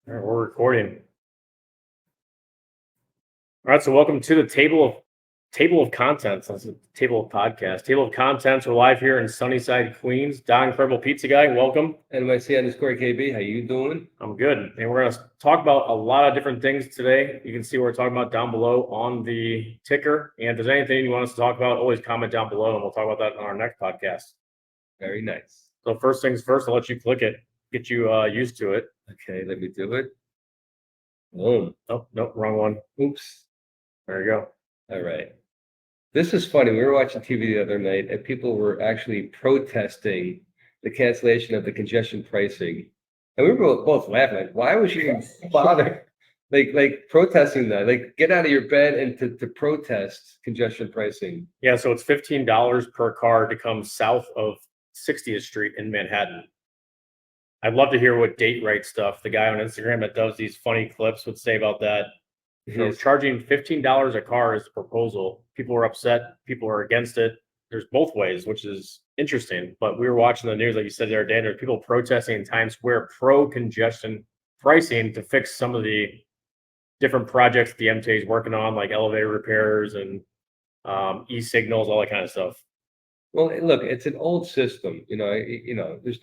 All right, we're recording. All right, so welcome to the table of contents. That's a table of podcast. Table of contents. We're live here in Sunnyside, Queens. Don, Incredible Pizza Guy, welcome. nyc_KB, how you doing? I'm good, and we're gonna talk about a lot of different things today. You can see what we're talking about down below on the ticker. And if there's anything you want us to talk about, always comment down below, and we'll talk about that on our next podcast. Very nice. So first things first, I'll let you click it, get you used to it. Okay, let me do it. Boom. Oh, nope, wrong one. Oops. There you go. All right. This is funny. We were watching TV the other night and people were actually protesting the cancellation of the congestion pricing. And we were both laughing. Like, why would you even bother like protesting that? Like, get out of your bed and to protest congestion pricing. Yeah, so it's $15 per car to come south of 60th Street in Manhattan. I'd love to hear what Date Right Stuff, the guy on Instagram that does these funny clips, would say about that. So charging $15 a car is the proposal. People are upset. People are against it. There's both ways, which is interesting. But we were watching the news, like you said the other day, there's people protesting in Times Square pro-congestion pricing to fix some of the different projects the MTA is working on, like elevator repairs and e-signals, all that kind of stuff. Well, look, it's an old system. There's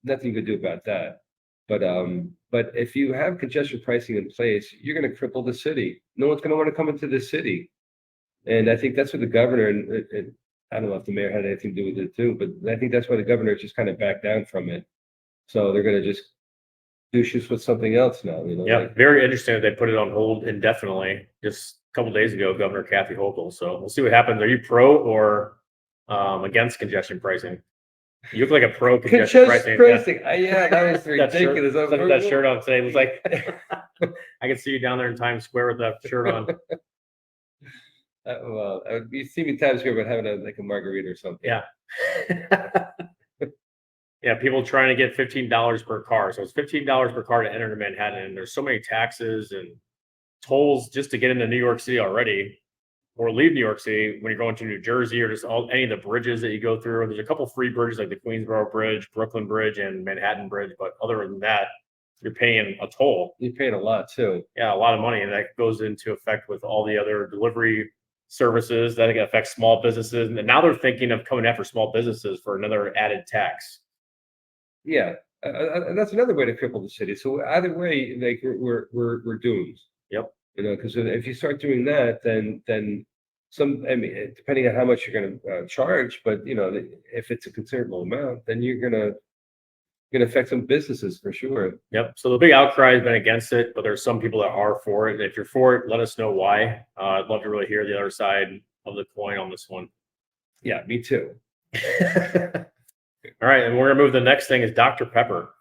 nothing you could do about that. But if you have congestion pricing in place, you're going to cripple the city. No one's going to want to come into the city. And I think that's what the governor, and I don't know if the mayor had anything to do with it too, but I think that's why the governor just kind of backed down from it. So they're going to just do shifts with something else now. Yeah, very interesting that they put it on hold indefinitely just a couple days ago, Governor Kathy Hochul. So we'll see what happens. Are you pro or against congestion pricing? You look like a pro congestion pricing. Yeah, that was ridiculous. That shirt on today was like, I can see you down there in Times Square with that shirt on. You see me in Times Square, but having a margarita or something. Yeah. Yeah, people trying to get $15 per car. So it's $15 per car to enter to Manhattan, and there's so many taxes and tolls just to get into New York City already, or leave New York City when you're going to New Jersey, or just any of the bridges that you go through. There's a couple free bridges like the Queensboro Bridge, Brooklyn Bridge, and Manhattan Bridge. But other than that, you're paying a toll. You're paying a lot too. Yeah, a lot of money. And that goes into effect with all the other delivery services that affect small businesses. And now they're thinking of coming after small businesses for another added tax. Yeah, that's another way to cripple the city. So either way, like we're doomed. Yep. Because if you start doing that, then depending on how much you're going to charge, but if it's a considerable amount, then you're going to affect some businesses for sure. Yep. So the big outcry has been against it, but there's some people that are for it. And if you're for it, let us know why. I'd love to really hear the other side of the coin on this one. Yeah, me too. All right, and we're gonna move. The next thing is Dr. Pepper.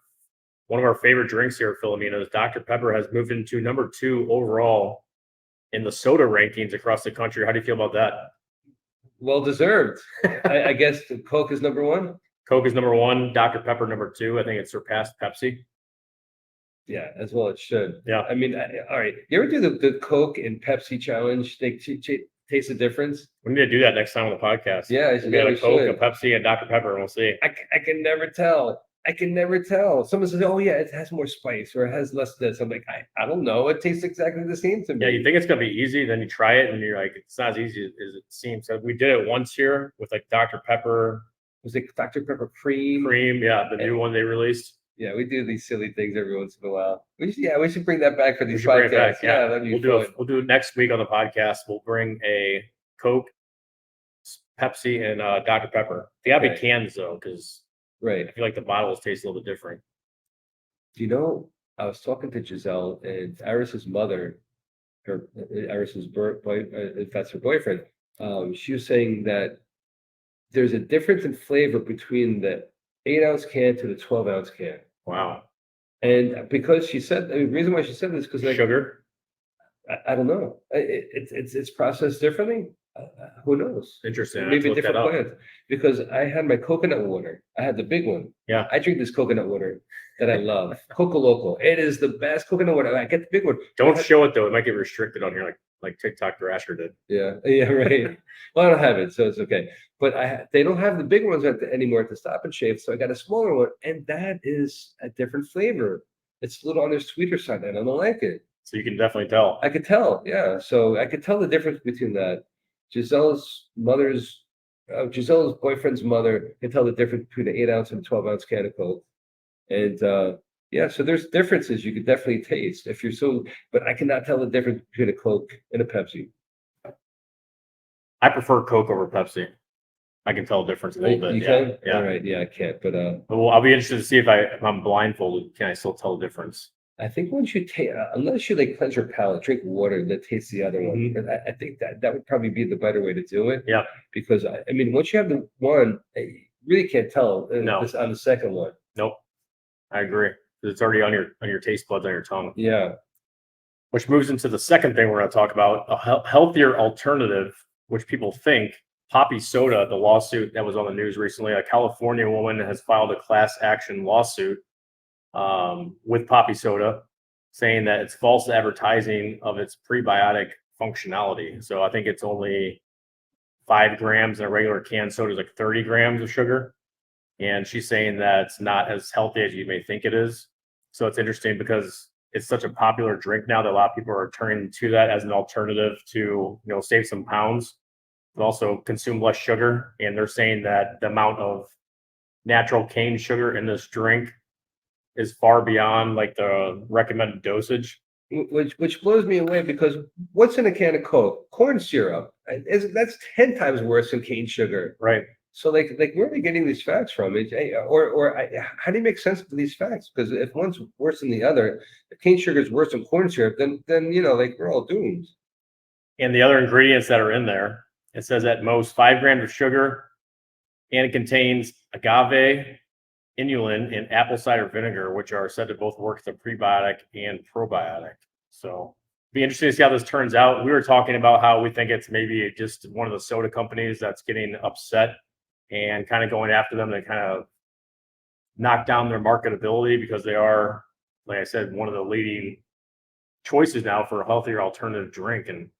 One of our favorite drinks here at Philomena. Dr. Pepper has moved into number 2 overall in the soda rankings across the country. How do you feel about that? Well deserved. I guess Coke is number 1. Coke is number 1. Dr. Pepper number 2. I think it surpassed Pepsi. Yeah, as well it should. Yeah. I mean, all right. You ever do the Coke and Pepsi challenge? They taste the difference. We need to do that next time on the podcast. Yeah, we got a Coke, a Pepsi, and Dr. Pepper, and we'll see. I can never tell. Someone says, "Oh yeah, it has more spice or it has less this." I'm like, I don't know. It tastes exactly the same to me. Yeah, you think it's gonna be easy, then you try it, and you're like, it's not as easy as it seems. So we did it once here with like Dr. Pepper. Was it Dr. Pepper cream? Yeah, the new one they released. Yeah, we do these silly things every once in a while. We should bring that back for these podcasts. Yeah, we'll do it next week on the podcast. We'll bring a Coke, Pepsi, and Dr. Pepper. They gotta be cans though, because I feel like the bottles taste a little bit different. I was talking to Giselle and Iris's mother, Iris's if that's her boyfriend. She was saying that there's a difference in flavor between the 8-ounce can to the 12-ounce can. Wow. And because she said, the reason why she said this because sugar. I don't know. It's processed differently. Who knows? Interesting. Maybe a different plant. Because I had my coconut water. I had the big one. Yeah. I drink this coconut water that I love. Coco Loco. It is the best coconut water. I get the big one. Don't show it though. It might get restricted on here, like TikTok Thrasher did. Yeah, right. Well, I don't have it, so it's okay. But they don't have the big ones anymore at the Stop and Shave, so I got a smaller one, and that is a different flavor. it's a little on the sweeter side, and I don't like it. So you can definitely tell. I could tell, yeah. So I could tell the difference between that. Giselle's mother's, Giselle's boyfriend's mother can tell the difference between an 8 ounce and a 12 ounce can of Coke. And yeah, so there's differences you could definitely taste if you're so, but I cannot tell the difference between a Coke and a Pepsi. I prefer Coke over Pepsi. I can tell the difference a little bit. You Yeah, can? yeah. All right, yeah, I can't, but Well, I'll be interested to see if I'm blindfolded, can I still tell the difference? I think once you take, unless you like cleanse your palate, drink water that tastes the other one. Mhm. And I think that would probably be the better way to do it. Yeah. Because I mean, once you have the one, you really can't tell No. this on the second one. Nope. I agree. 'Cause it's already on your taste buds, on your tongue. Yeah. Which moves into the second thing we're going to talk about, a healthier alternative, which people think poppy soda, the lawsuit that was on the news recently. A California woman has filed a class action lawsuit with poppy soda, saying that it's false advertising of its prebiotic functionality. So I think it's only 5 grams, and a regular canned soda is like 30 grams of sugar. And she's saying that it's not as healthy as you may think it is. So it's interesting because it's such a popular drink now that a lot of people are turning to that as an alternative to, save some pounds, but also consume less sugar. And they're saying that the amount of natural cane sugar in this drink is far beyond like the recommended dosage. Which blows me away, because what's in a can of Coke? Corn syrup. That's 10 times worse than cane sugar. Right. So like where are they getting these facts from? How do you make sense of these facts? Because if one's worse than the other, if cane sugar is worse than corn syrup, then like we're all doomed. And the other ingredients that are in there, it says at most 5 grams of sugar, and it contains agave, inulin, and apple cider vinegar, which are said to both work as a prebiotic and probiotic. So be interesting to see how this turns out. We were talking about how we think it's maybe just one of the soda companies that's getting upset and kind of going after them to kind of knock down their marketability, because they are, like I said, one of the leading choices now for a healthier alternative drink. And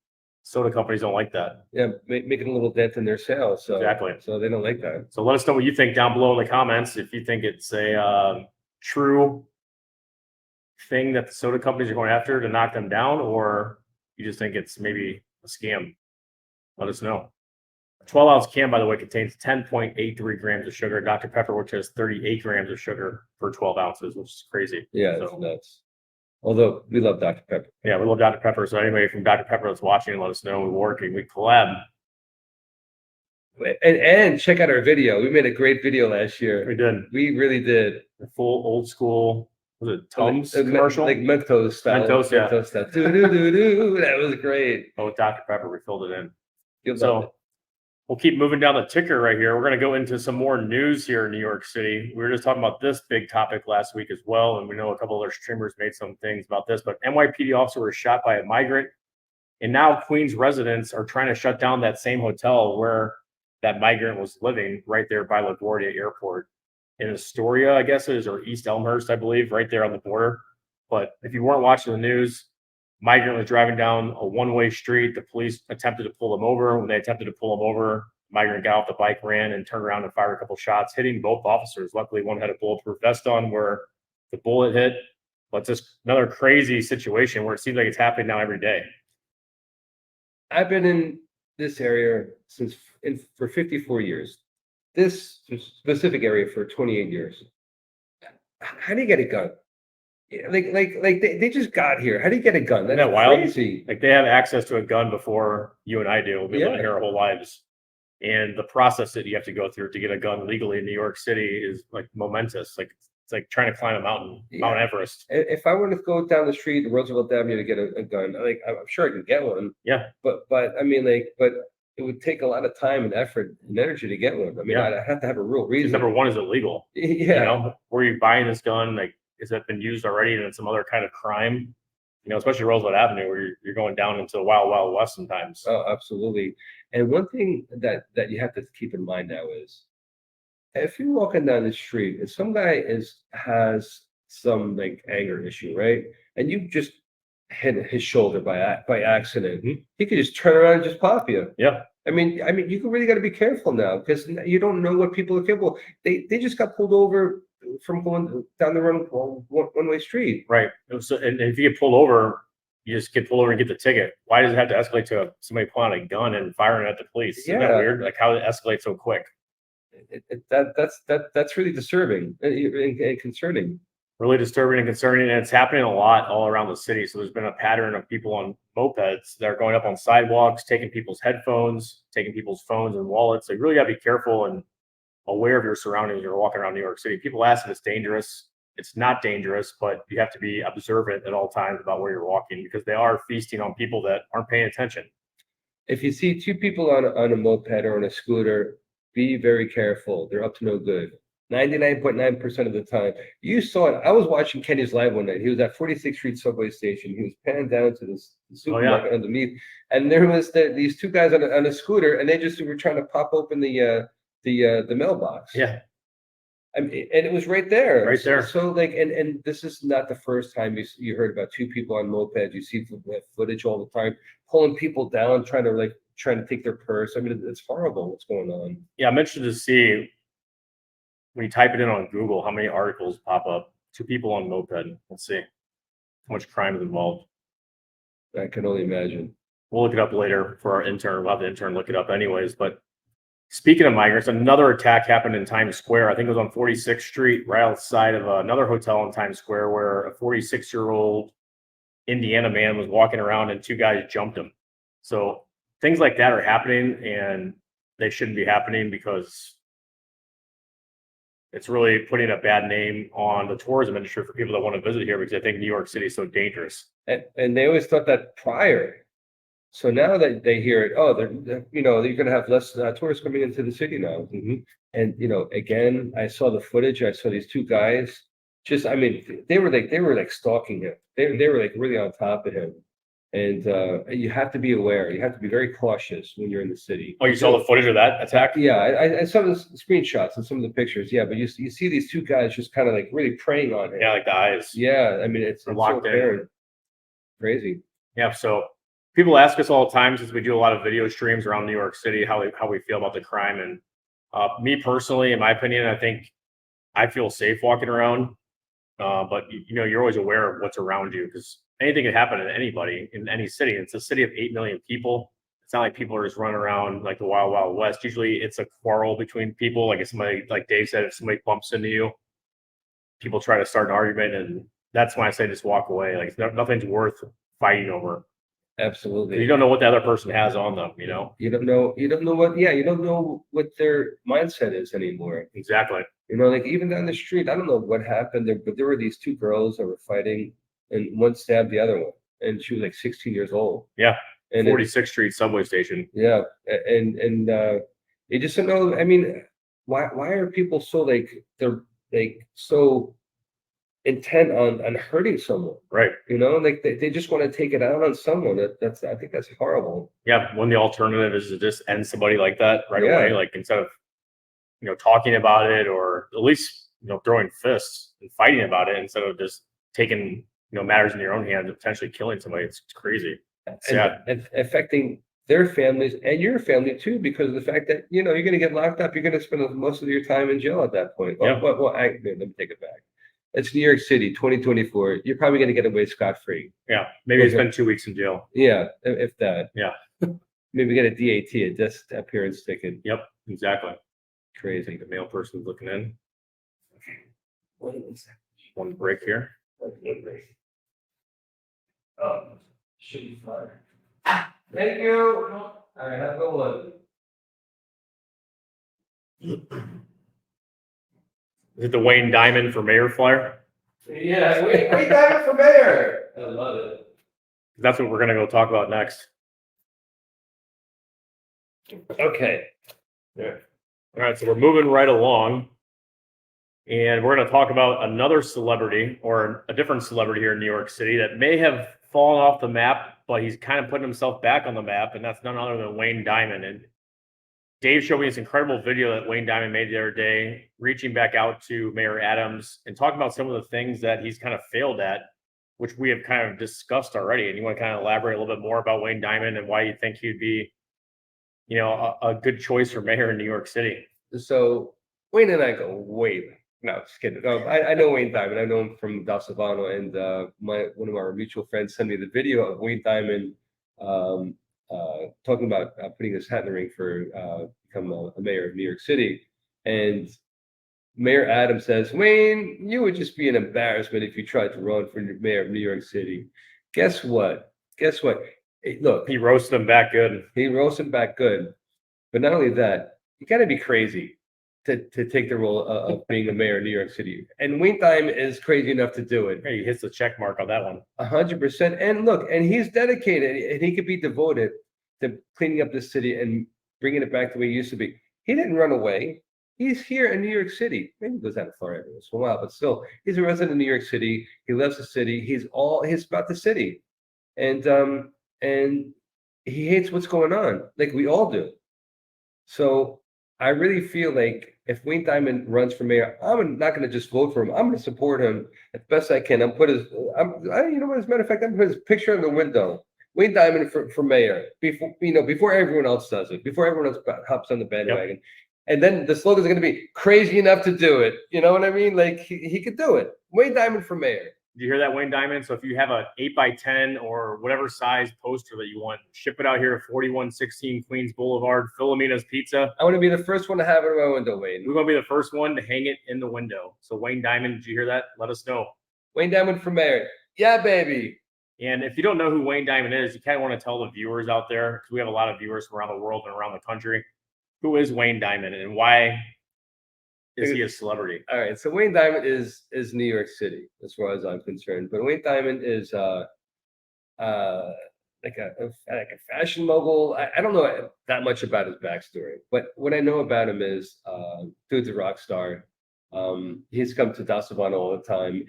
soda companies don't like that. Yeah, making a little dent in their sales. So Exactly. So they don't like that. So let us know what you think down below in the comments. If you think it's a true thing that the soda companies are going after to knock them down, or you just think it's maybe a scam, let us know. A 12-ounce can, by the way, contains 10.83 grams of sugar. Dr. Pepper, which has 38 grams of sugar per 12 ounces, which is crazy. Yeah, that's nuts. Although we love Dr. Pepper. Yeah, we love Dr. Pepper. So anybody from Dr. Pepper that's watching, let us know. We're working. We collab. And check out our video. We made a great video last year. We did. We really did. The full old school, was it Tums commercial? Like Mentos style. Mentos, yeah. Mentos style. Do. That was great. Oh, with Dr. Pepper, we filled it in. You'll love So it. we'll keep moving down the ticker right here. We're going to go into some more news here in New York City. We were just talking about this big topic last week as well, and we know a couple other streamers made some things about this, but NYPD officer was shot by a migrant, and now Queens residents are trying to shut down that same hotel where that migrant was living, right there by LaGuardia Airport in Astoria, I guess it is, or East Elmhurst, I believe, right there on the border. But if you weren't watching the news, migrant was driving down a one-way street. The police attempted to pull him over. When they attempted to pull him over, migrant got off the bike, ran, and turned around and fired a couple shots, hitting both officers. Luckily, one had a bulletproof vest on where the bullet hit. But just another crazy situation where it seems like it's happening now every day. I've been in this area for 54 years. This specific area for 28 years. How do you get a gun? Like they just got here. How do you get a gun? That's wild? crazy. Like they have access to a gun before you and I do. We've been living here our whole lives. And the process that you have to go through to get a gun legally in New York City is like momentous. Like it's like trying to climb a mountain, Mount Everest. If I were to go down the street, Roosevelt Avenue, to get a gun, like I'm sure I can get one. Yeah. But I mean, but it would take a lot of time and effort and energy to get one. I mean, I'd have to have a real reason. Number one, is it legal? Yeah. Where are you buying this gun? Like, is it been used already in some other kind of crime? Especially Roosevelt Avenue, where you're going down into the wild, wild west sometimes. Oh, absolutely. And one thing that you have to keep in mind now is, if you're walking down the street and some guy has some like anger issue, right? And you just hit his shoulder by accident, he could just turn around and just pop you. Yeah. I mean, you really got to be careful now, because you don't know what people are capable. They just got pulled over from going down the one-way street. Right. So, and if you get pulled over, you just get pulled over and get the ticket. Why does it have to escalate to somebody pulling out a gun and firing at the police? Isn't that Yeah. weird? Like how did it escalate so quick? That's really disturbing and concerning. Really disturbing and concerning, and it's happening a lot all around the city. So there's been a pattern of people on mopeds that are going up on sidewalks, taking people's headphones, taking people's phones and wallets. So you really got to be careful and aware of your surroundings when you're walking around New York City. People ask if it's dangerous. It's not dangerous, but you have to be observant at all times about where you're walking because they are feasting on people that aren't paying attention. If you see two people on a moped or on a scooter, be very careful. They're up to no good. 99.9% of the time. You saw it. I was watching Kenny's live one night. He was at 46th Street subway station. He was panning down to the supermarket underneath, and there was these two guys on a scooter, and they just were trying to pop open the mailbox. Yeah. I mean, and it was right there. Right there. So like, and this is not the first time you heard about two people on mopeds. You see footage all the time, pulling people down, trying to take their purse. I mean, it's horrible what's going on. Yeah, I'm interested to see when you type it in on Google, how many articles pop up. Two people on moped. Let's see how much crime is involved. I can only imagine. We'll look it up later for our intern. We'll have the intern look it up anyways. But speaking of migrants, another attack happened in Times Square. I think it was on 46th Street, right outside of another hotel in Times Square, where a 46-year-old Indiana man was walking around and two guys jumped him. So things like that are happening, and they shouldn't be happening because it's really putting a bad name on the tourism industry for people that want to visit here because I think New York City is so dangerous. And they always thought that prior. So now that they hear it, oh, they're going to have less tourists coming into the city now. Mm-hmm. And again, I saw the footage. I saw these two guys. I mean, they were like stalking him. They were like really on top of him. And you have to be aware. You have to be very cautious when you're in the city. Oh, you saw the footage of that attack? Yeah, I saw the screenshots and some of the pictures. Yeah, but you see these two guys just kind of like really preying on him. Yeah, like the eyes. Yeah, I mean it's locked so in. Crazy. Yeah, so people ask us all the time, since we do a lot of video streams around New York City, how we feel about the crime. And me personally, in my opinion, I think I feel safe walking around. But you're always aware of what's around you because anything can happen to anybody in any city. It's a city of 8 million people. It's not like people are just running around like the wild, wild west. Usually it's a quarrel between people. Like if somebody, like Dave said, if somebody bumps into you, people try to start an argument. And that's when I say just walk away. Like nothing's worth fighting over. Absolutely. You don't know what the other person has on them, You don't know you don't know what their mindset is anymore. Exactly. Like even down the street, I don't know what happened there, but there were these two girls that were fighting and one stabbed the other one. And she was like 16 years old. Yeah. And 46th Street subway station. Yeah. And you just don't know. I mean, why are people so they're so intent on hurting someone? Right. Like they just want to take it out on someone. I think that's horrible. Yeah. When the alternative is to just end somebody like that right away, like instead of talking about it or at least throwing fists and fighting about it instead of just taking matters in your own hands and potentially killing somebody. It's crazy. And affecting their families and your family too, because of the fact that you're going to get locked up. You're going to spend most of your time in jail at that point. Yeah. Well, let me take it back. It's New York City, 2024. You're probably going to get away scot-free. Yeah, maybe spend 2 weeks in jail. Yeah, if that. Yeah. Maybe get a DAT, a desk appearance ticket. Yep, exactly. Crazy. The mail person's looking in. Okay. One break here. Should be fine. Thank you. All right, have a good one. Is it the Wayne Diamond for mayor flyer? Yeah, Wayne Diamond for mayor. I love it. That's what we're gonna go talk about next. Okay. Yeah. All right, so we're moving right along. And we're going to talk about another celebrity or a different celebrity here in New York City that may have fallen off the map, but he's kind of putting himself back on the map, and that's none other than Wayne Diamond. And Dave showed me this incredible video that Wayne Diamond made the other day, reaching back out to Mayor Adams and talking about some of the things that he's kind of failed at, which we have kind of discussed already. And you want to kind of elaborate a little bit more about Wayne Diamond and why you think he'd be, a good choice for mayor in New York City? So Wayne and I go way back. No, just kidding. No, I know Wayne Diamond. I know him from Da Silvano, and one of our mutual friends sent me the video of Wayne Diamond um, talking about putting his hat in the ring for become a mayor of New York City. And Mayor Adams says, Wayne, you would just be an embarrassment if you tried to run for mayor of New York City. Guess what? Guess what? Hey, look, He roasted him back good. he roasted him back good. But not only that, you got to be crazy to take the role of being a mayor of New York City. And Wayne Diamond is crazy enough to do it. Hey, he hits the check mark on that one. 100%. And look, and he's dedicated, and he could be devoted to cleaning up the city and bringing it back the way it used to be. He didn't run away. He's here in New York City. Maybe he goes out of Florida every once in a while, but still, he's a resident of New York City. He loves the city. He's about the city, and he hates what's going on, like we all do. So I really feel like if Wayne Diamond runs for mayor, I'm not going to just vote for him. I'm going to support him as best I can. You know what? As a matter of fact, I'm put his picture in the window. Wayne Diamond for mayor before everyone else does it, before everyone else hops on the bandwagon. Yep. And then the slogan is going to be crazy enough to do it. You know what I mean? Like he could do it. Wayne Diamond for mayor. Do you hear that, Wayne Diamond? So if you have a 8x10 or whatever size poster that you want, ship it out here to 4116 Queens Boulevard, Philomena's Pizza. I want to be the first one to have it in my window, Wayne. We're going to be the first one to hang it in the window. So Wayne Diamond, did you hear that? Let us know. Wayne Diamond for mayor. Yeah, baby. And if you don't know who Wayne Diamond is, you kind of want to tell the viewers out there, because we have a lot of viewers from around the world and around the country. Who is Wayne Diamond and why is he a celebrity? All right, so Wayne Diamond is New York City, as far as I'm concerned. But Wayne Diamond is like a fashion mogul. I don't know that much about his backstory, but what I know about him is dude's a rock star. He's come to Da Silvano all the time,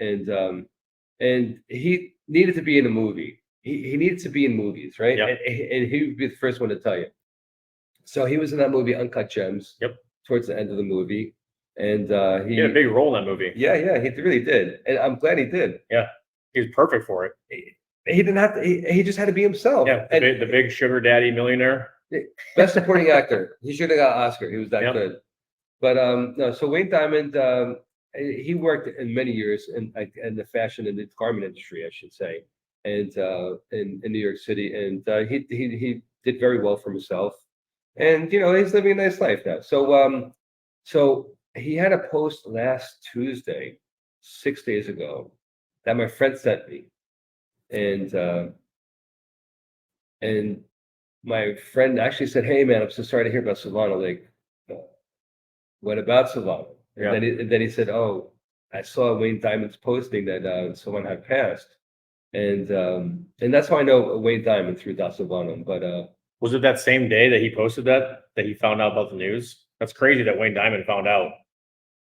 and he needed to be in a movie. He needed to be in movies, right? Yep. And he would be the first one to tell you. So he was in that movie Uncut Gems. Yep. Towards the end of the movie, and he had a big role in that movie. Yeah, he really did, and I'm glad he did. Yeah, he was perfect for it. He didn't have to. He just had to be himself. Yeah, the big sugar daddy millionaire. Best supporting actor. He should have got an Oscar. He was that good. But no. So Wayne Diamond, he worked in many years in the fashion and the garment industry, I should say, and in New York City, and he did very well for himself. And he's living a nice life now. So he had a post last Tuesday, 6 days ago, that my friend sent me, and my friend actually said, "Hey man, I'm so sorry to hear about Silvano. Like, what about Silvano?" Yeah. And then he said, "Oh, I saw Wayne Diamond's posting that someone had passed," and that's how I know Wayne Diamond through Da Silvano, but. Was it that same day that he posted that he found out about the news? That's crazy that Wayne Diamond found out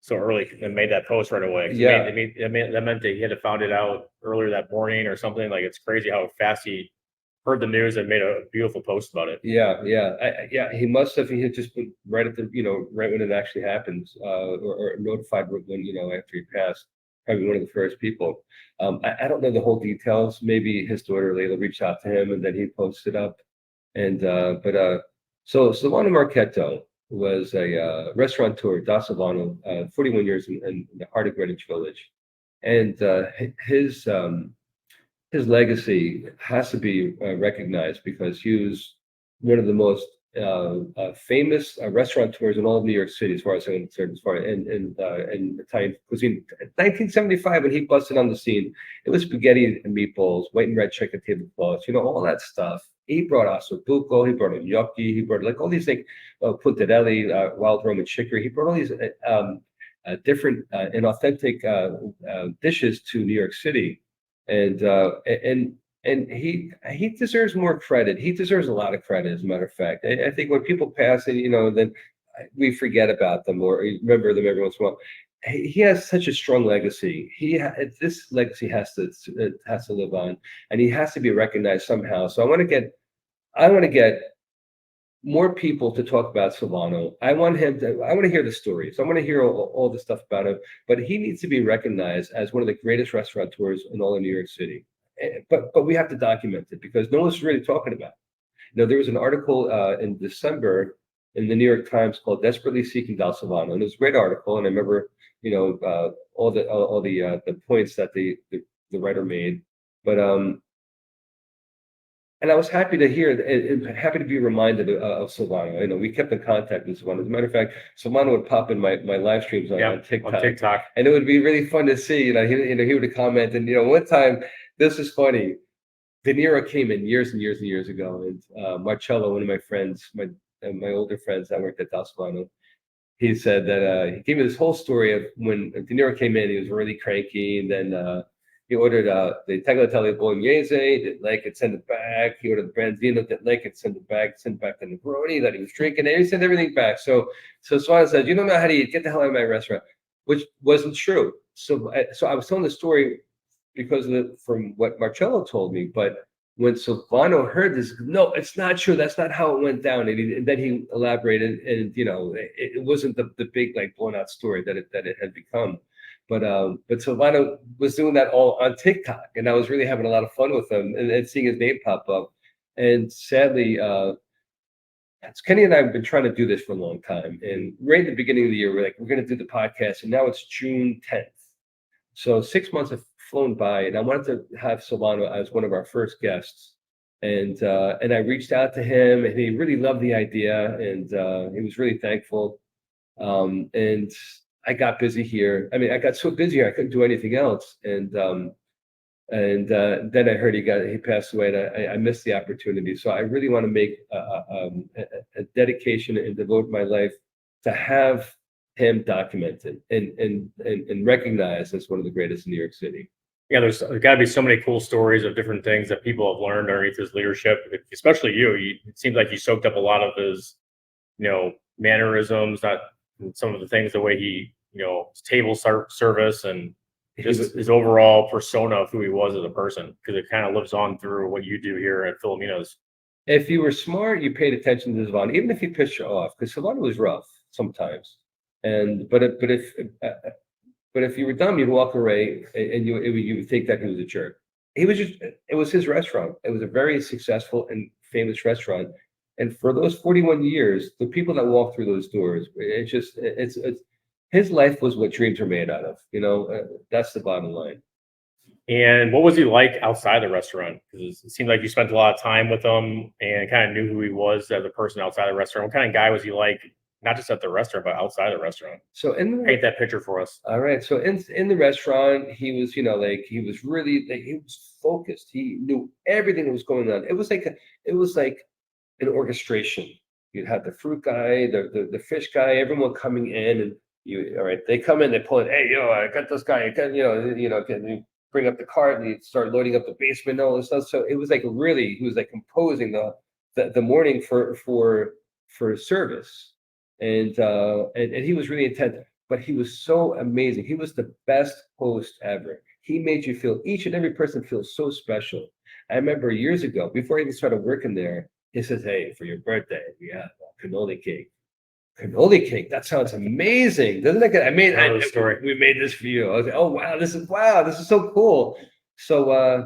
so early and made that post right away. Yeah. That meant that he had to found it out earlier that morning or something. Like, it's crazy how fast he heard the news and made a beautiful post about it. Yeah. He must have. He had just been right at the, right when it actually happened, or notified when, after he passed. Probably one of the first people. I don't know the whole details. Maybe his daughter Layla reached out to him and then he posted up. And so Silvano Marchetto was a restaurateur, Da Silvano, 41 years in the heart of Greenwich Village, and his legacy has to be recognized because he was one of the most famous restaurateurs in all of New York City, as far as I'm concerned, as far in Italian cuisine. In 1975, when he busted on the scene, it was spaghetti and meatballs, white and red chicken tablecloths, all that stuff. He brought ossobuco, he brought gnocchi, he brought like all these things, puntarelli, wild Roman chicory. He brought all these different and authentic dishes to New York City, and he deserves more credit. He deserves a lot of credit, as a matter of fact. I think when people pass and then we forget about them or remember them every once in a while. He has such a strong legacy. This legacy has to live on, and he has to be recognized somehow. So I want to get more people to talk about Silvano. I want to hear the stories. I want to hear all the stuff about him. But he needs to be recognized as one of the greatest restaurateurs in all of New York City. But we have to document it because no one's really talking about it. There was an article in December in the New York Times called "Desperately Seeking Dal Silvano," and it was a great article. And I remember, all the points that the writer made. But and I was happy to hear and happy to be reminded of Silvano. We kept in contact with Silvano. As a matter of fact, Silvano would pop in my live streams on TikTok. On TikTok. And it would be really fun to see. He would comment. And one time, this is funny. De Niro came in years and years and years ago, and Marcello, one of my friends, my older friends that worked at Dal Silvano, he said that he gave me this whole story of when De Niro came in. He was really cranky, and then he ordered the tagliatelle bolognese, didn't like it, send it back. He ordered the branzino, didn't like it, send it back the Negroni that he was drinking, and he sent everything back. So Silvano said, "You don't know how to eat. Get the hell out of my restaurant," which wasn't true. So I was telling the story because from what Marcello told me, but when Silvano heard this, no, it's not true. That's not how it went down. And then he elaborated, and it wasn't the big blown out story that it had become. But Silvano was doing that all on TikTok, and I was really having a lot of fun with him and seeing his name pop up. And sadly, Kenny and I have been trying to do this for a long time. And right at the beginning of the year, we're going to do the podcast, and now it's June 10th. So 6 months have flown by, and I wanted to have Silvano as one of our first guests. And I reached out to him, and he really loved the idea, and he was really thankful. And I got busy here. I mean, I got so busy here, I couldn't do anything else. And then I heard he passed away, and I missed the opportunity. So I really want to make a dedication and devote my life to have him documented and recognized as one of the greatest in New York City. Yeah, there's got to be so many cool stories of different things that people have learned underneath his leadership, especially you. It seems like you soaked up a lot of his, mannerisms, some of the things, the way he, his table service and just his overall persona of who he was as a person, because it kind of lives on through what you do here at Philomena's. If you were smart, you paid attention to Silvano, even if he pissed you off, because Silvano was rough sometimes. But if you were dumb, you'd walk away, and you would think that he was a jerk. It was his restaurant. It was a very successful and famous restaurant. And for those 41 years, the people that walked through those doors, it's his life was what dreams are made out of. That's the bottom line. And what was he like outside the restaurant? Because it seemed like you spent a lot of time with him and kind of knew who he was as a person outside the restaurant. What kind of guy was he like, not just at the restaurant, but outside the restaurant? So paint that picture for us. All right. So in the restaurant, he was, he was really, he was focused. He knew everything that was going on. It was like an orchestration. You'd have the fruit guy, the fish guy, everyone coming in, and all right, they come in, they pull it. Hey, I got this guy. Can you bring up the cart, and you start loading up the basement and all this stuff. So it was he was like composing the morning for service. And he was really intense, but he was so amazing. He was the best host ever. He made you feel, each and every person feels so special. I remember years ago, before I even started working there, he says, "Hey, for your birthday, we have cannoli cake." Cannoli cake, that sounds amazing, doesn't it? We made this for you. I was like, "Oh wow, this is so cool." So I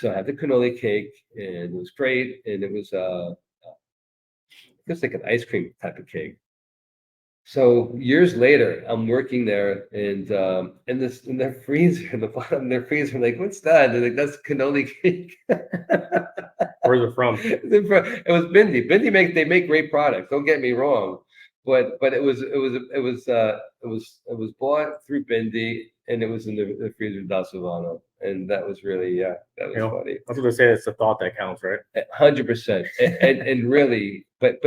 had the cannoli cake, and it was great, and it was like an ice cream type of cake. So years later, I'm working there, and in their freezer, in the bottom of their freezer, I'm like, "What's that?" They're like, "That's cannoli cake." Where's it from? It was Bindi. They make great products. Don't get me wrong, but it was bought through Bindi, and it was in the freezer of Dal Silvano, and that was really that was funny. I was going to say it's the thought that counts, right? 100%, and really, but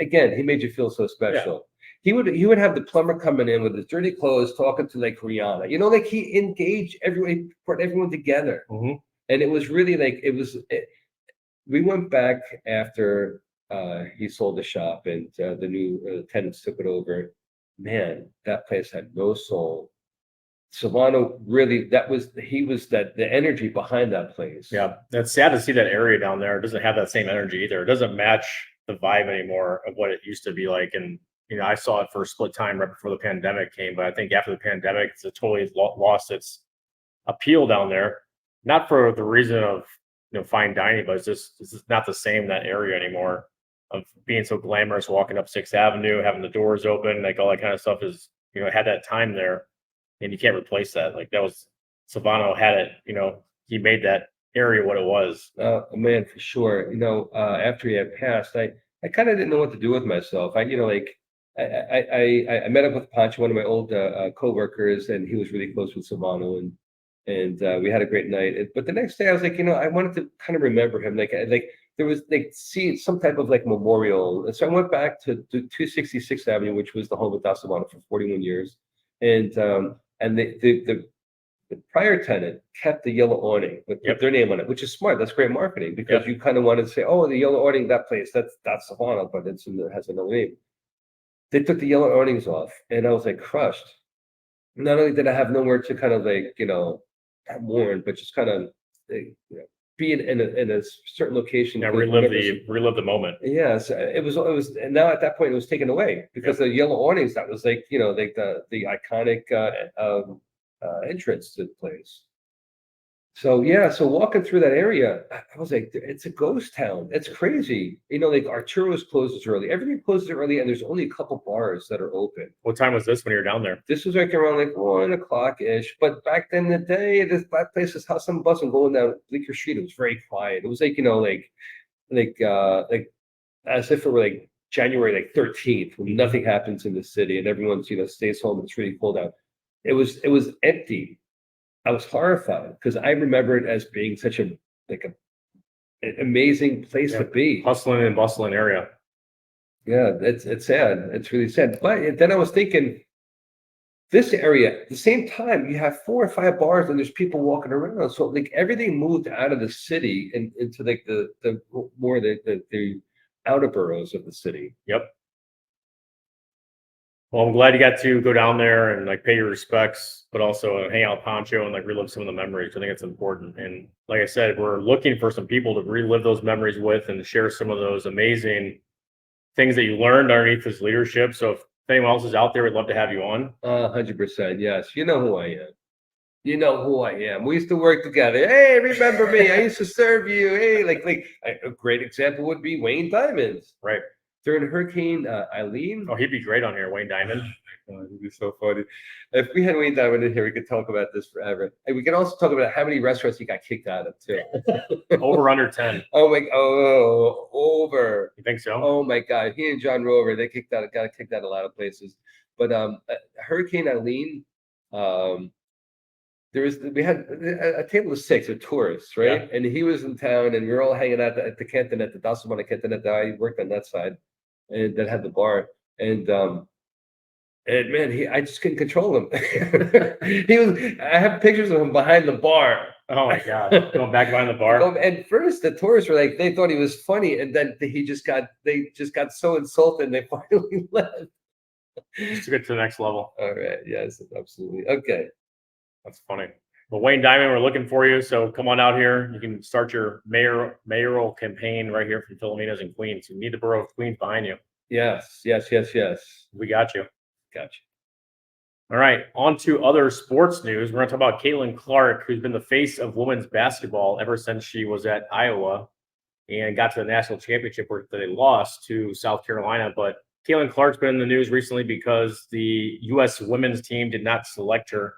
again, he made you feel so special. Yeah. He would have the plumber coming in with his dirty clothes, talking to Rihanna. He engaged everyone, brought everyone together, mm-hmm. And it was really we went back after he sold the shop, and the new tenants took it over. Man, that place had no soul. Silvano really, the energy behind that place. Yeah, that's sad to see that area down there. It doesn't have that same energy either. It doesn't match the vibe anymore of what it used to be like. And I saw it for a split time right before the pandemic came, but I think after the pandemic, it's totally lost its appeal down there. Not for the reason of fine dining, but it's just not the same, that area anymore. of being so glamorous, walking up 6th Avenue, having the doors open, like all that kind of stuff is, had that time there, and you can't replace that. Like that was Silvano had it, he made that area what it was. Man, for sure. After he had passed, I kind of didn't know what to do with myself. I met up with Pancho, one of my old coworkers, and he was really close with Silvano, and we had a great night. But the next day, I was like, I wanted to kind of remember him, like there was see some type of like memorial. And so I went back to 266th Avenue, which was the home of Silvano for 41 years, and the prior tenant kept the yellow awning with their name on it, which is smart. That's great marketing because you kind of wanted to say, oh, the yellow awning, that place, that's Silvano, but it has another name. They took the yellow awnings off, and I was like crushed. Not only did I have nowhere to kind of like, mourn, but just kind of be in a certain location. Yeah, relive the moment. Yes, it was, and now at that point it was taken away because the yellow awnings, that was like, like the iconic entrance to the place. So walking through that area, I was like, it's a ghost town. It's crazy. Like Arturo's closes early. Everything closes early, and there's only a couple bars that are open. What time was this when you were down there? This was like around like 1:00-ish. But back then in the day, that place is hustle and bustle going down Bleecker Street. It was very quiet. It was like, like as if it were like January like 13th, when nothing happens in the city and everyone's stays home. It's really cold out. It was empty. I was horrified because I remember it as being such an amazing place to be. Hustling and bustling area. Yeah, it's sad. It's really sad. But then I was thinking, this area, at the same time, you have 4 or 5 bars and there's people walking around. So like everything moved out of the city and into like the more the outer boroughs of the city. Yep. Well, I'm glad you got to go down there and like pay your respects, but also hang out with Pancho and like relive some of the memories. I think it's important. And like I said, we're looking for some people to relive those memories with and share some of those amazing things that you learned underneath his leadership. So if anyone else is out there, we'd love to have you on. 100%. Yes. You know who I am. You know who I am. We used to work together. Hey, remember me? I used to serve you. Hey, like a great example would be Wayne Diamonds. Right. During Hurricane Eileen. Oh, he'd be great on here, Wayne Diamond. Oh, he'd be so funny. If we had Wayne Diamond in here, we could talk about this forever. And we can also talk about how many restaurants he got kicked out of too. Over under 10. Over. You think so? Oh my God. He and John Rover, got kicked out a lot of places. But Hurricane Eileen, we had a table of 6 of tourists, right? Yeah. And he was in town, and we were all hanging out at the Cantonette, the Silvano Cantonette. I worked on that side, and that had the bar. And man, I just couldn't control him. I have pictures of him behind the bar. Oh my God, going back behind the bar. And first, the tourists were like, they thought he was funny, and then they just got so insulted, and they finally left. Just to get to the next level. All right. Yes, absolutely. Okay. That's funny. Well, Wayne Diamond, we're looking for you. So come on out here. You can start your mayoral campaign right here from Philomena's in Queens. You need the borough of Queens behind you. Yes. We got you. Got you. All right. On to other sports news. We're going to talk about Caitlin Clark, who's been the face of women's basketball ever since she was at Iowa and got to the national championship where they lost to South Carolina. But Caitlin Clark's been in the news recently because the U.S. women's team did not select her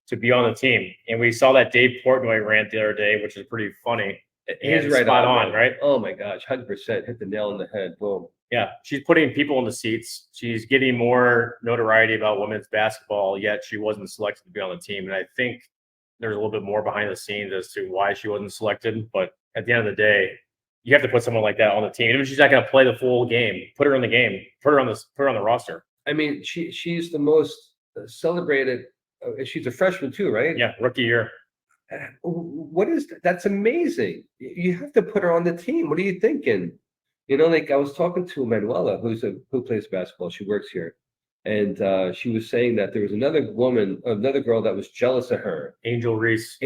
to be on the team. And we saw that Dave Portnoy rant the other day, which is pretty funny. He's right spot on, right? Oh my gosh, 100%. Hit the nail on the head. Boom. Yeah, she's putting people in the seats. She's getting more notoriety about women's basketball, yet she wasn't selected to be on the team. And I think there's a little bit more behind the scenes as to why she wasn't selected. But at the end of the day, you have to put someone like that on the team. Even if she's not going to play the full game, put her in the game, put her on the roster. I mean, she's the most celebrated. She's a freshman too, right? Yeah, rookie year. What is that? That's amazing. You have to put her on the team. What are you thinking? Like I was talking to Manuela, who plays basketball. She works here, and she was saying that there was another girl that was jealous of her. Angel Reese.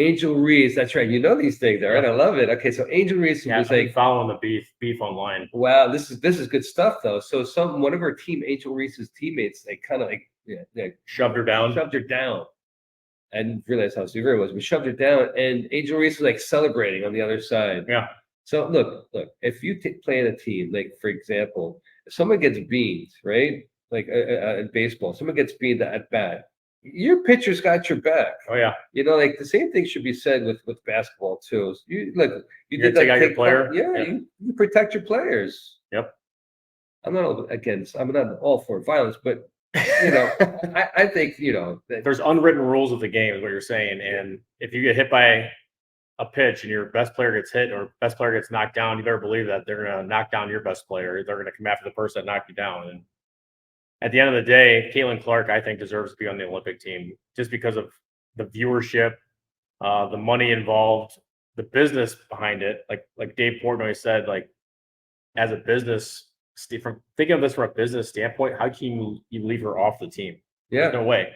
That's right. You know these things, right? I love it. Okay, so Angel Reese was like following the beef online. Wow, this is good stuff though. So one of her team, Angel Reese's teammates, they kind of shoved her down. I didn't realize how severe it was. We shoved her down, and Angel Reese was like celebrating on the other side. Yeah. So look, if you play in a team, like for example, if someone gets beat, right? Like in baseball, someone gets beat at bat, your pitcher's got your back. Oh yeah. You know, like the same thing should be said with basketball too. You look, you You're did gonna take that out your take player? yeah, Yep. you protect your players. Yep. I'm not all for violence, but you know, I think, you know, that There's unwritten rules of the game, is what you're saying. And if you get hit by a pitch and your best player gets hit or best player gets knocked down, you better believe that they're going to knock down your best player. They're going to come after the person that knocked you down. And at the end of the day, Caitlin Clark, I think, deserves to be on the Olympic team just because of the viewership, the money involved, the business behind it. Like Dave Portnoy said, like as a business, from thinking of this from a business standpoint, how can you leave her off the team? yeah. There's no way.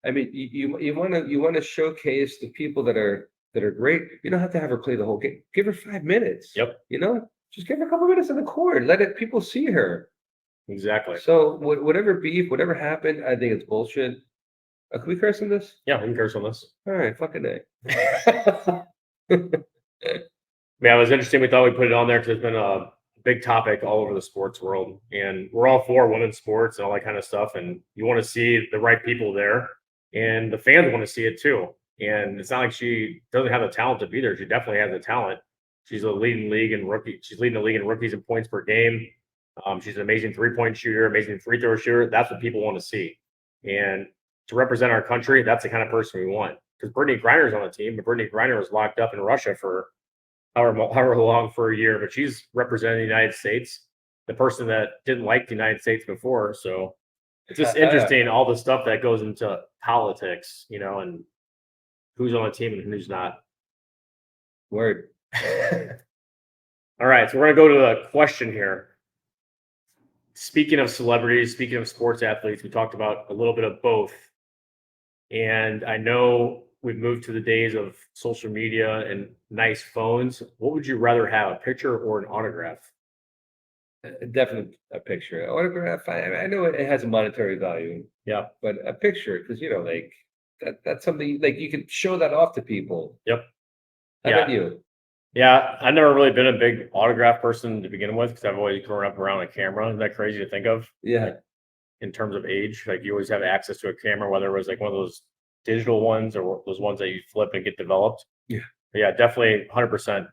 I mean, you want to showcase the people that are great. You don't have to have her play the whole game. Give her 5 minutes. Yep. You know, just give her a couple minutes on the court. People see her. Exactly. So whatever beef, whatever happened, I think it's bullshit. Can we curse on this? Yeah, we can curse on this. All right, fucking A. Yeah, it was interesting. We thought we'd put it on there because it's been a big topic all over the sports world, and we're all for women's sports and all that kind of stuff. And you want to see the right people there, and the fans want to see it too. And it's not like she doesn't have the talent to be there. She definitely has the talent. She's leading the league in rookies and points per game. She's an amazing 3-point shooter, amazing free throw shooter. That's what people want to see. And to represent our country, that's the kind of person we want. Because Brittany Griner's on the team, but Brittany Griner was locked up in Russia for however long for a year, but she's representing the United States, the person that didn't like the United States before. So it's just interesting, all the stuff that goes into politics, you know, and who's on the team and who's not. Word. All right, so we're going to go to a question here. Speaking of celebrities, speaking of sports athletes, we talked about a little bit of both. And I know we've moved to the days of social media and nice phones. What would you rather have, a picture or an autograph? Definitely a picture. An autograph, I know it has a monetary value. Yeah. But a picture, because, you know, like that's something like you can show that off to people. Yep. How about you? Yeah, I've never really been a big autograph person to begin with because I've always grown up around a camera. Isn't that crazy to think of? Yeah. Like, in terms of age, like you always have access to a camera, whether it was like one of those digital ones or those ones that you flip and get developed. Yeah. But yeah, definitely 100%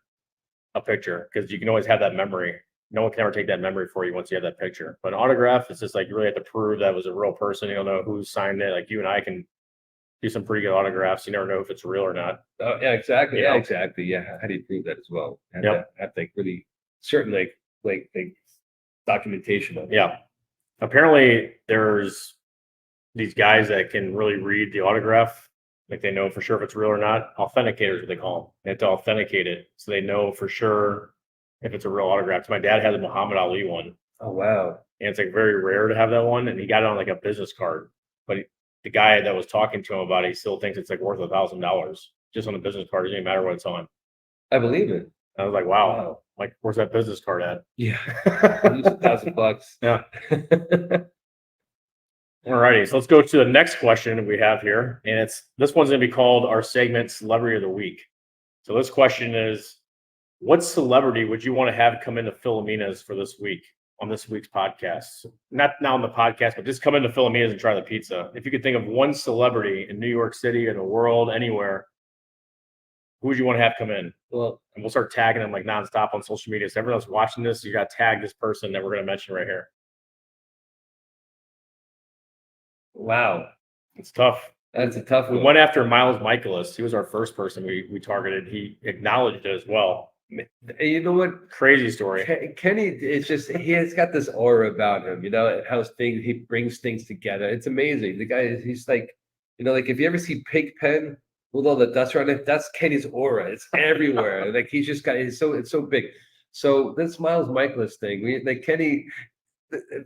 a picture because you can always have that memory. No one can ever take that memory for you once you have that picture. But an autograph, it's just like you really have to prove that was a real person. You don't know who signed it. Like you and I can do some pretty good autographs. You never know if it's real or not. Oh, yeah, exactly. You Yeah, know? exactly. Yeah. How do you prove that as well? Yep. Have like really certain like documentation of it. Yeah. Apparently there's these guys that can really read the autograph. Like they know for sure if it's real or not. Authenticators, what they call them. They have to authenticate it so they know for sure if it's a real autograph. My dad has a Muhammad Ali one. Oh, wow. And it's like very rare to have that one. And he got it on like a business card. But the guy that was talking to him about it, he still thinks it's like worth $1,000 just on a business card. It doesn't even matter what it's on. I believe it. I was like, wow. Like, where's that business card at? Yeah. Use $1,000. Yeah. All righty. So let's go to the next question we have here. And this one's going to be called our segment Celebrity of the Week. So this question is, what celebrity would you want to have come into Philomena's for this week on this week's podcast? Not now on the podcast, but just come into Philomena's and try the pizza. If you could think of one celebrity in New York City, in the world, anywhere, who would you want to have come in? Well, and we'll start tagging them like nonstop on social media. So everyone that's watching this, you got to tag this person that we're going to mention right here. Wow. It's tough. That's a tough one. We went after Miles Michaelis. He was our first person we targeted. He acknowledged it as well. You know what? Crazy story. Kenny, it's just he has got this aura about him. You know how he brings things together. It's amazing. The guy, he's like, you know, like if you ever see Pigpen with all the dust around it, that's Kenny's aura. It's everywhere. Like he's just got it's so big. So this Miles Michaelis thing, Kenny.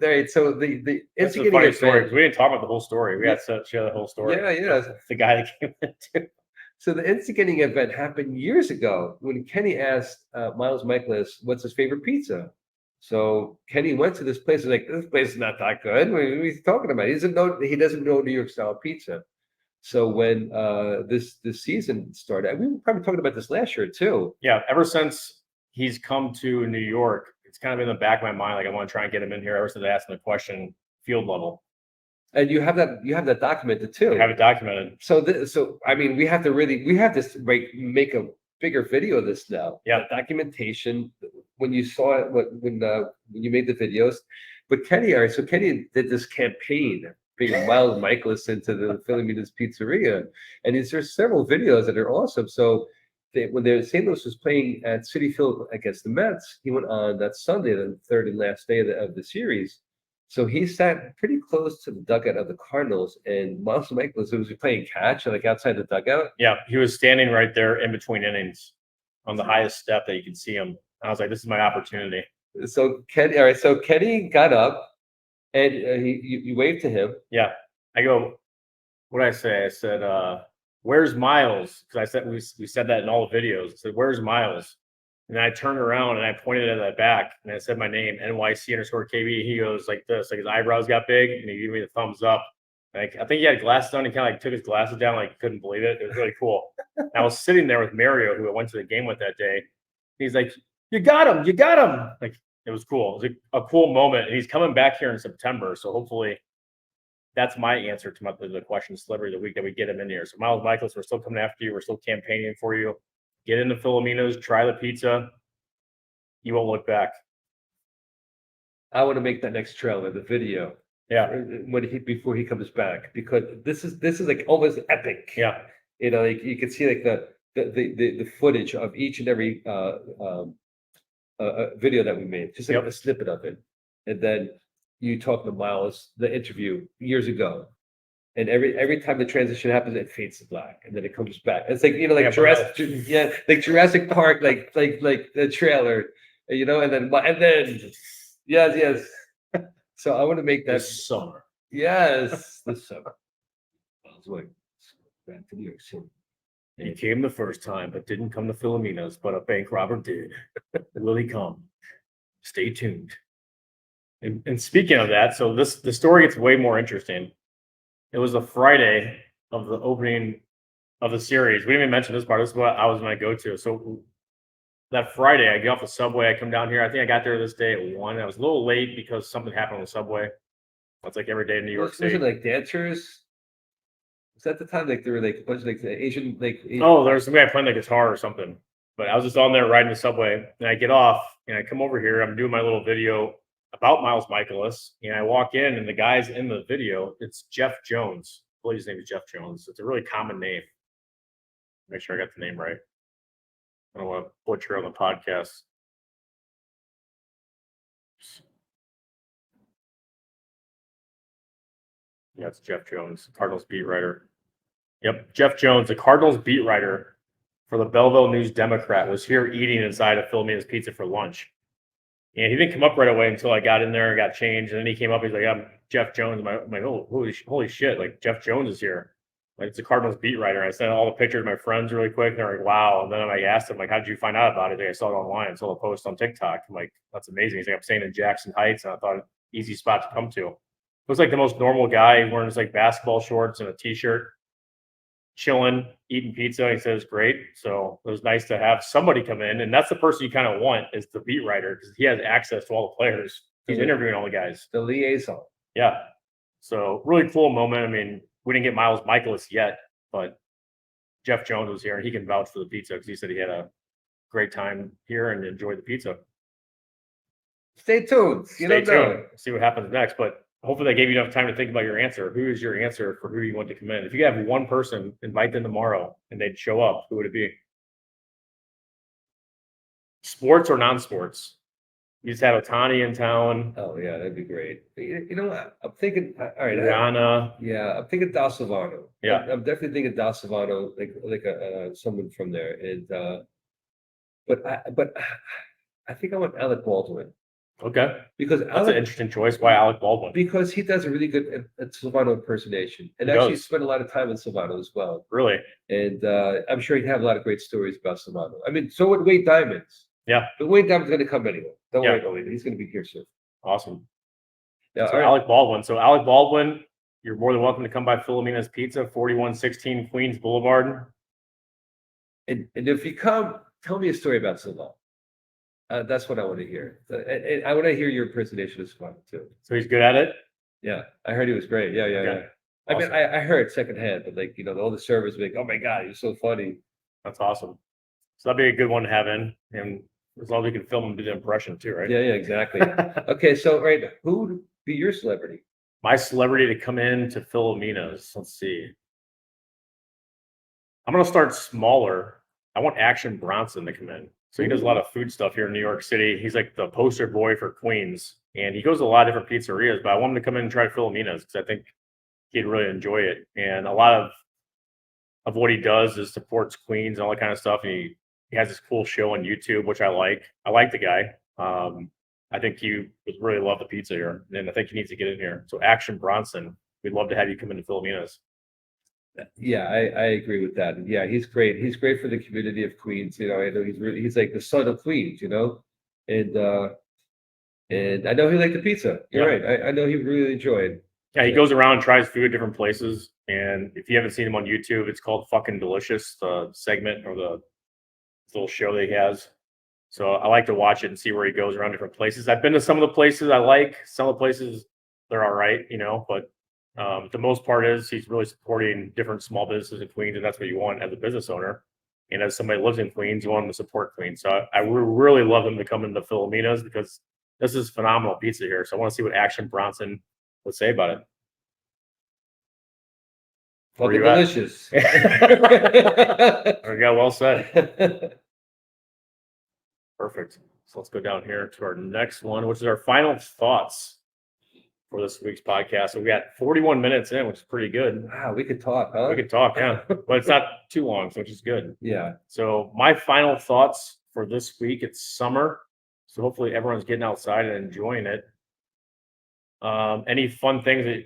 Right. So the it's a funny story because we didn't talk about the whole story. We had to share the whole story. Yeah. The guy that came in too. So the instigating event happened years ago when Kenny asked Miles Michaelis what's his favorite pizza. So Kenny went to this place and like, this place is not that good. What are you talking about? He doesn't know New York style pizza. So when this season started, we were probably talking about this last year too. Yeah, ever since he's come to New York. It's kind of in the back of my mind. Like I want to try and get him in here ever since I asked him the question field level. And you have that documented too. I have it documented. So I mean, we have to make a bigger video of this now. Yeah. The documentation when you saw it, when you made the videos. But Kenny, all right, so Kenny did this campaign bringing Miles Michaelis into the Philomena's Pizzeria, and there's several videos that are awesome. So when St. Louis was playing at Citi Field against the Mets, he went on that Sunday, the third and last day of the series. So he sat pretty close to the dugout of the Cardinals, and Miles Michaelis was playing catch, like outside the dugout. Yeah, he was standing right there in between innings on the highest step that you can see him. I was like, this is my opportunity. So Kenny, all right, so Kenny got up and you waved to him. Yeah, I go, what did I say? I said, where's Miles? Because I said we said that in all the videos. I said, where's Miles? And I turned around and I pointed at that back and I said my name, NYC_KB. He goes like this, like his eyebrows got big and he gave me the thumbs up. Like I think he had glasses on. He kind of like took his glasses down, like couldn't believe it. It was really cool. I was sitting there with Mario, who I went to the game with that day. He's like, "You got him! You got him!" Like it was cool. It was a cool moment. And he's coming back here in September, so hopefully that's my answer to the question celebrity of the week that we get him in here. So Miles Michaelis, we're still coming after you. We're still campaigning for you. Get into Philomena's, try the pizza. You won't look back. I want to make that next trailer, the video. Yeah. Before he comes back, because this is like almost epic. Yeah. You know, like you can see like the footage of each and every video that we made, just like a snippet of it, and then you talk to Miles, the interview years ago, and every time the transition happens, it fades to black, and then it comes back. It's like like Jurassic Park, like the trailer, and then yes. So I want to make that this summer. Yes, this summer. I was like, back to New York City. He came the first time, but didn't come to Philomena's, but a bank robber did. Will he come? Stay tuned. And speaking of that, so the story gets way more interesting. It was the Friday of the opening of the series. We didn't even mention this part. This is what I was going to go to. So that Friday, I get off the subway. I come down here. I think I got there this day at 1. I was a little late because something happened on the subway. That's like every day in New York State. Was it like dancers? Was that the time like there were like a bunch of like the Asian Oh, there's some guy playing the guitar or something. But I was just on there riding the subway, and I get off and I come over here. I'm doing my little video about Miles Michaelis, and I walk in, and the guy's in the video. It's Jeff Jones. I believe his name is Jeff Jones. It's a really common name. Make sure I got the name right. I don't want to butcher on the podcast. Yeah, it's Jeff Jones, Cardinals beat writer. Yep, Jeff Jones, the Cardinals beat writer for the Belleville News Democrat, was here eating inside of Philomena's Pizza for lunch. And he didn't come up right away until I got in there and got changed. And then he came up, he's like, I'm Jeff Jones. I'm like, oh, holy shit, like Jeff Jones is here. Like it's a Cardinals beat writer. I sent all the pictures to my friends really quick. And they're like, wow. And then I asked him, like, how did you find out about it? I saw it online. I saw the post on TikTok. I'm like, that's amazing. He's like, I'm staying in Jackson Heights. And I thought, easy spot to come to. Looks like the most normal guy wearing his like basketball shorts and a t-shirt, chilling, eating pizza. He says, great. So it was nice to have somebody come in. And that's the person you kind of want, is the beat writer, because he has access to all the players. He's interviewing all the guys. The liaison. Yeah. So really cool moment. I mean, we didn't get Miles Michaelis yet, but Jeff Jones was here and he can vouch for the pizza because he said he had a great time here and enjoyed the pizza. Stay tuned. Stay tuned. See what happens next. But hopefully that gave you enough time to think about your answer. Who is your answer for who you want to come in? If you have one person, invite them tomorrow and they'd show up, who would it be? Sports or non-sports? You just have Otani in town. Oh yeah, that'd be great. You know what? I'm thinking. All right, Rihanna. Yeah, I'm thinking Da Silvano. Yeah, I'm definitely thinking Da Silvano, like someone from there. And but I think I want Alec Baldwin. Okay, because that's an interesting choice. Why Alec Baldwin? Because he does a really good at Silvano impersonation, and actually spent a lot of time in Silvano as well. Really? And I'm sure he'd have a lot of great stories about Silvano. I mean, so would Wade Diamonds. Yeah, but Wade Diamond's going to come anyway. Don't worry about it. He's going to be here soon. Awesome. Yeah, so Alec Baldwin. So Alec Baldwin, you're more than welcome to come by Philomena's Pizza, 4116 Queens Boulevard. And if you come, tell me a story about Silvano. That's what I want to hear. And I want to hear your impersonation of Silvano too. So he's good at it. Yeah, I heard he was great. Yeah, yeah, Okay. yeah. I mean, Awesome. I heard secondhand, but like, all the servers were like, "Oh my God, you're so funny." That's awesome. So that'd be a good one to have in, and as long as we can film and do the impression too, right? Yeah, yeah, exactly. Okay, so right, who would be your celebrity? My celebrity to come in to Philomena's. Let's see. I'm gonna start smaller. I want Action Bronson to come in. So he does a lot of food stuff here in New York City. He's like the poster boy for Queens, and he goes to a lot of different pizzerias. But I want him to come in and try Philomena's because I think he'd really enjoy it. And a lot of what he does is supports Queens and all that kind of stuff. And he has this cool show on YouTube, which I like. I like the guy. I think he would really love the pizza here, and I think he needs to get in here. So Action Bronson, we'd love to have you come into Philomena's. Yeah, I agree with that. And yeah, he's great. He's great for the community of Queens. I know he's like the son of Queens, and I know he liked the pizza. You're Yeah. right. I know he really enjoyed. Yeah, he goes around and tries food at different places. And if you haven't seen him on YouTube, it's called Fucking Delicious, the segment or the little show that he has. So I like to watch it and see where he goes around different places. I've been to some of the places I like. Some of the places they're all right, but the most part is he's really supporting different small businesses in Queens, and that's what you want as a business owner. And as somebody who lives in Queens, you want them to support Queens. So I really love them to come into Philomena's because this is phenomenal pizza here. So I want to see what Action Bronson would say about it. Where Fucking you at? delicious. There we go. Well said. Perfect. So let's go down here to our next one, which is our final thoughts for this week's podcast. So we got 41 minutes in, which is pretty good. Wow, we could talk, huh? We could talk, yeah, but it's not too long, so which is good. Yeah. So my final thoughts for this week, it's summer. So hopefully everyone's getting outside and enjoying it. Any fun things that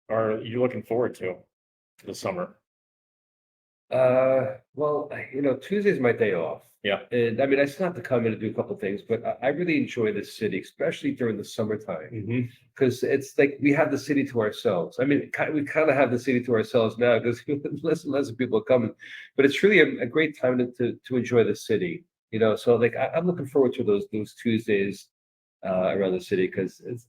are you looking forward to this summer? Well, Tuesday's my day off. Yeah. And I mean, I still have to come in and do a couple things, but I really enjoy this city, especially during the summertime, Mm-hmm. because it's like we have the city to ourselves. I mean, we kind of have the city to ourselves now because less and less people are coming, but it's really a great time to enjoy the city. So like I'm looking forward to those Tuesdays around the city because it's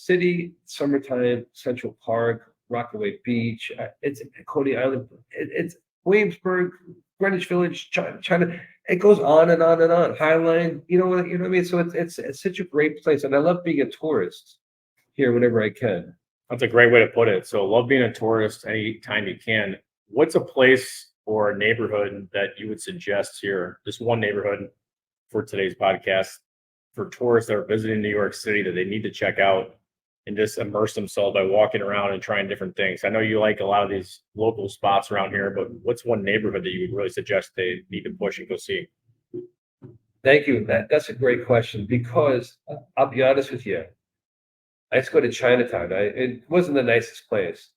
city, summertime, Central Park, Rockaway Beach, it's Coney Island, it's Williamsburg, Greenwich Village, China. It goes on and on and on. Highline, you know what I mean. So it's such a great place, and I love being a tourist here whenever I can. That's a great way to put it. So love being a tourist anytime you can. What's a place or a neighborhood that you would suggest here? Just one neighborhood for today's podcast for tourists that are visiting New York City that they need to check out and just immerse themselves by walking around and trying different things. I know you like a lot of these local spots around here, but what's one neighborhood that you would really suggest they need to push and go see? Thank you. That's a great question because I'll be honest with you. I used to go to Chinatown. It wasn't the nicest place.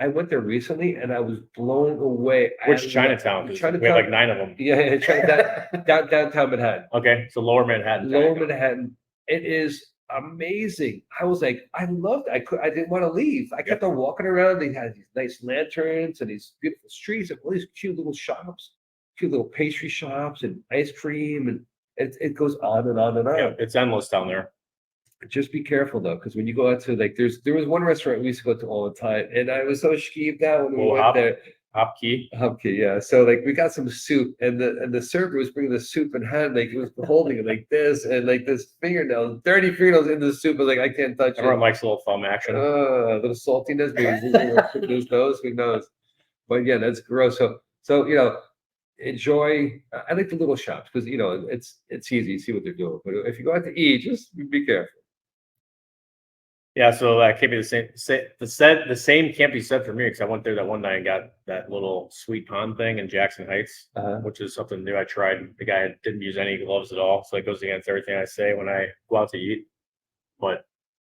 I went there recently and I was blown away. Which Chinatown? 'Cause we have like 9 of them. Yeah, Chinatown, downtown Manhattan. Okay, so Lower Manhattan. Lower Chinatown. Manhattan. It is amazing. I was like, I loved it. I didn't want to leave. I kept on walking around. They had these nice lanterns and these beautiful streets and all these cute little shops, cute little pastry shops and ice cream, and it goes on and on and on. Yeah, it's endless down there. Just be careful though, because when you go out to there was one restaurant we used to go to all the time, and I was so skeeved out when we went there. Hopkey. Hopkey, yeah. So like we got some soup, and the server was bringing the soup and had like it was holding it like this, and like this fingernails, dirty fingernails in the soup. I was like, I can't touch Everyone it. likes a little thumb action. A little saltiness, maybe who knows? But yeah, that's gross. So enjoy. I like the little shops because it's easy to see what they're doing. But if you go out to eat, just be careful. Yeah, so that can't be the same. The same can't be said for me because I went there that one night and got that little sweet pond thing in Jackson Heights, which is something new I tried. The guy didn't use any gloves at all, so it goes against everything I say when I go out to eat. But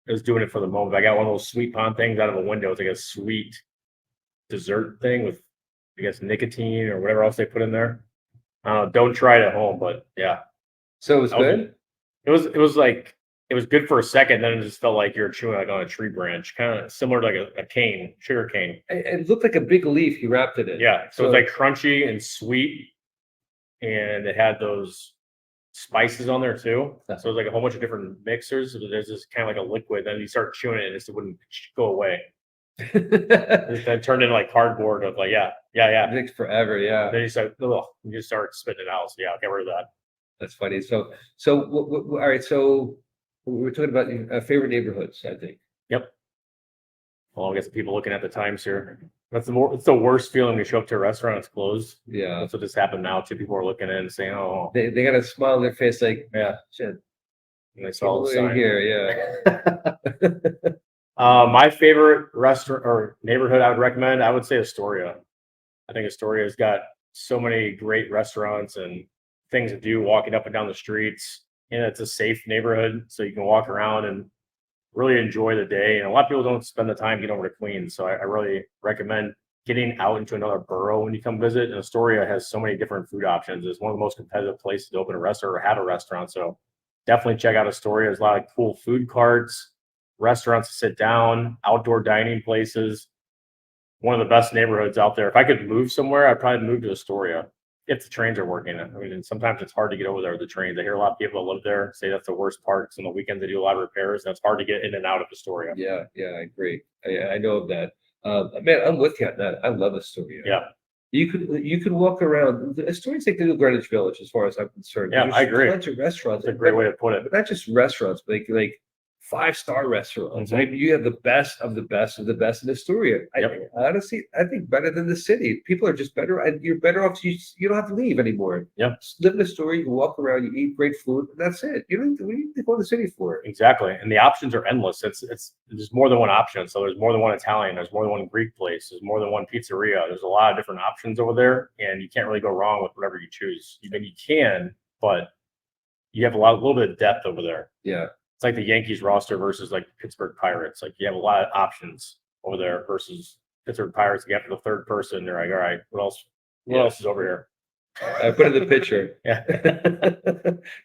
I was doing it for the moment. I got one of those sweet pond things out of a window. It's like a sweet dessert thing with, I guess, nicotine or whatever else they put in there. Don't try it at home, but yeah. So it was good. It was good for a second, then it just felt like you're chewing like on a tree branch, kind of similar to like a cane, sugar cane. It looked like a big leaf you wrapped it in. Yeah, so it's like crunchy and sweet, and it had those spices on there too. So it's like a whole bunch of different mixers. So there's this kind of like a liquid. Then you start chewing it, and it wouldn't go away. Then turned into like cardboard of like, yeah. It takes forever. Yeah. Then you start, ugh, you just start spitting it out. So yeah, I'll get rid of that. That's funny. So all right. So we're talking about favorite neighborhoods, I think. Yep. Well, I guess people looking at the times here. It's the worst feeling when you show up to a restaurant, it's closed. Yeah. That's what just happened now. Two people are looking in and saying, "Oh, They got a smile on their face, like, yeah." shit. And they saw the People in sign. here, yeah. My favorite restaurant or neighborhood I would recommend, I would say Astoria. I think Astoria's got so many great restaurants and things to do walking up and down the streets. And it's a safe neighborhood, so you can walk around and really enjoy the day. And a lot of people don't spend the time getting over to Queens. So I really recommend getting out into another borough when you come visit. And Astoria has so many different food options. It's one of the most competitive places to open a restaurant or have a restaurant. So definitely check out Astoria. There's a lot of cool food carts, restaurants to sit down, outdoor dining places. One of the best neighborhoods out there. If I could move somewhere, I'd probably move to Astoria if the trains are working. I mean, sometimes it's hard to get over there with the trains. I hear a lot of people that live there say that's the worst part. On the weekends, they do a lot of repairs. And it's hard to get in and out of Astoria. Yeah, I agree. I know of that. Man, I'm with you on that. I love Astoria. Yeah. You could walk around. Astoria's like the new Greenwich Village, as far as I'm concerned. Yeah, There's I agree. Tons of restaurants. That's a great way to put it. But not just restaurants, but like 5-star restaurants. Right? You have the best of the best of the best in Astoria. Yep. Honestly, I think better than the city. People are just better, and you're better off. You don't have to leave anymore. Yeah. Just live in Astoria. You walk around. You eat great food. And that's it. You don't need to go to the city for it. Exactly. And the options are endless. There's more than one option. So there's more than one Italian. There's more than one Greek place. There's more than one pizzeria. There's a lot of different options over there, and you can't really go wrong with whatever you choose. You can, but you have a little bit of depth over there. Yeah. It's like the Yankees roster versus like Pittsburgh Pirates. Like you have a lot of options over there versus Pittsburgh Pirates. You get to the third person, they're like, all right, what else? What else is over here? I put in the picture. Yeah.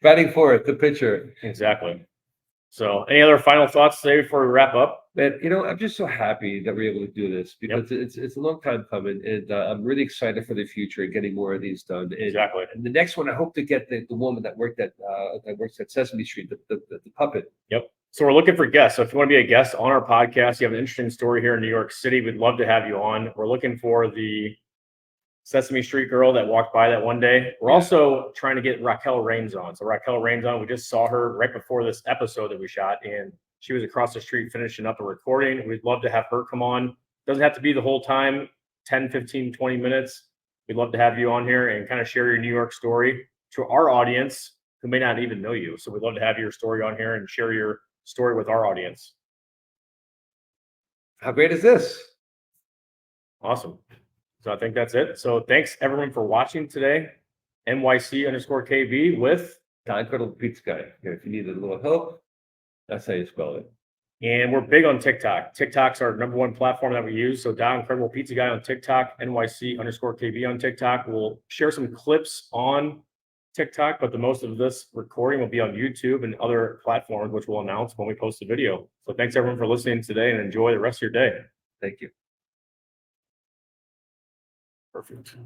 Batting fourth, the pitcher. Exactly. So any other final thoughts today before we wrap up? Man, I'm just so happy that we're able to do this because it's a long time coming, and I'm really excited for the future and getting more of these done. And, Exactly. And the next one, I hope to get the woman that works at Sesame Street, the puppet. Yep. So we're looking for guests. So if you want to be a guest on our podcast, you have an interesting story here in New York City, we'd love to have you on. We're looking for the Sesame Street girl that walked by that one day. We're also trying to get Raquel Raines on. So Raquel Raines on, we just saw her right before this episode that we shot, and she was across the street finishing up a recording. We'd love to have her come on. Doesn't have to be the whole time, 10, 15, 20 minutes. We'd love to have you on here and kind of share your New York story to our audience who may not even know you. So we'd love to have your story on here and share your story with our audience. How great is this? Awesome. So I think that's it. So thanks everyone for watching today. nyc_KB with The Incredible Pizza Guy. If you need a little help, that's how you spell it. And we're big on TikTok. TikTok's our #1 platform that we use. So Incredible Pizza Guy on TikTok, nyc_KB on TikTok. We'll share some clips on TikTok, but the most of this recording will be on YouTube and other platforms, which we'll announce when we post the video. So thanks everyone for listening today, and enjoy the rest of your day. Thank you. Perfect.